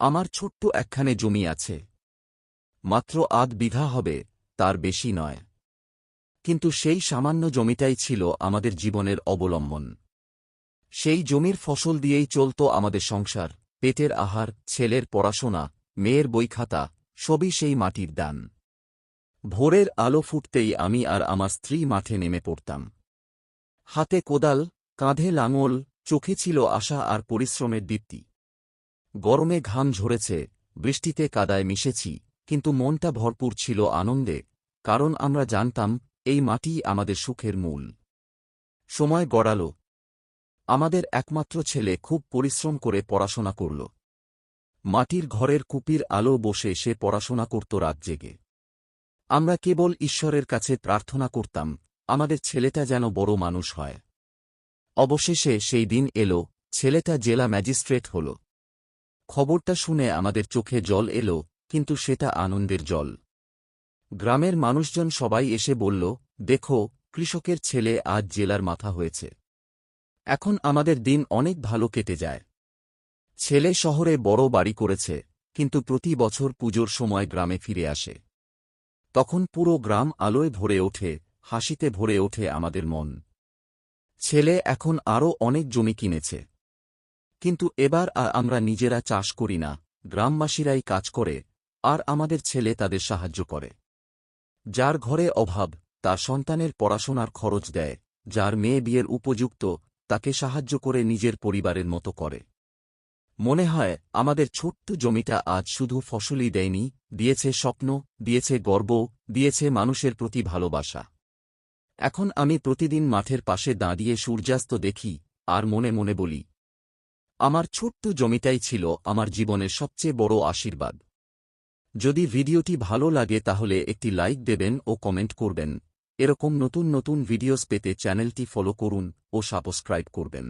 আমার ছোট্ট একখানে জমি আছে, মাত্র ৮ বিঘা হবে, তার বেশি নয়। কিন্তু সেই সামান্য জমিটাই ছিল আমাদের জীবনের অবলম্বন। সেই জমির ফসল দিয়েই চলত আমাদের সংসার, পেটের আহার, ছেলের পড়াশোনা, মেয়ের বই খাতা, সবই সেই মাটির দান। ভোরের আলো ফুটতেই আমি আর আমার স্ত্রী মাঠে নেমে পড়তাম। হাতে কোদাল, কাঁধে লাঙল, চোখে ছিল আশা আর পরিশ্রমের দীপ্তি। গরমে ঘাম ঝরেছে, বৃষ্টিতে কাদায় মিশেছি, কিন্তু মনটা ভরপুর ছিল আনন্দে, কারণ আমরা জানতাম এই মাটিই আমাদের সুখের মূল। সময় গড়াল। আমাদের একমাত্র ছেলে খুব পরিশ্রম করে পড়াশোনা করল। মাটির ঘরের কুপির আলো বসে সে পড়াশোনা করত রাত জেগে। আমরা কেবল ঈশ্বরের কাছে প্রার্থনা করতাম, আমাদের ছেলেটা যেন বড় মানুষ হয়। অবশেষে সেই দিন এল, ছেলেটা জেলা ম্যাজিস্ট্রেট হল। খবরটা শুনে আমাদের চোখে জল এল, কিন্তু সেটা আনন্দের জল। গ্রামের মানুষজন সবাই এসে বলল, দেখো, কৃষকের ছেলে আজ জেলার মাথা হয়েছে। এখন আমাদের দিন অনেক ভালো কেটে যায়। ছেলে শহরে বড় বাড়ি করেছে, কিন্তু প্রতি বছর পুজোর সময় গ্রামে ফিরে আসে। তখন পুরো গ্রাম আলোয় ভরে ওঠে, হাসিতে ভরে ওঠে আমাদের মন। ছেলে এখন আরও অনেক জমি কিনেছে। কিন্তু এবার আর আমরা নিজেরা চাষ করি না, গ্রামবাসীরাই কাজ করে, আর আমাদের ছেলে তাদের সাহায্য করে। যার ঘরে অভাব, তার সন্তানের পড়াশোনার খরচ দেয়, যার মেয়ে বিয়ের উপযুক্ত, তাকে সাহায্য করে নিজের পরিবারের মতো করে। মনে হয় আমাদের ছোট্ট জমিটা আজ শুধু ফসলই দেয়নি, দিয়েছে স্বপ্ন, দিয়েছে গর্ব, দিয়েছে মানুষের প্রতি ভালোবাসা। এখন আমি প্রতিদিন মাঠের পাশে দাঁড়িয়ে সূর্যাস্ত দেখি, আর মনে মনে বলি, আমার ছোট্ট জমিটাই ছিল আমার জীবনের সবচেয়ে বড় আশীর্বাদ। যদি ভিডিওটি ভালো লাগে তাহলে একটি লাইক দেবেন ও কমেন্ট করবেন। এরকম নতুন নতুন ভিডিওস পেতে চ্যানেলটি ফলো করুন ও সাবস্ক্রাইব করবেন।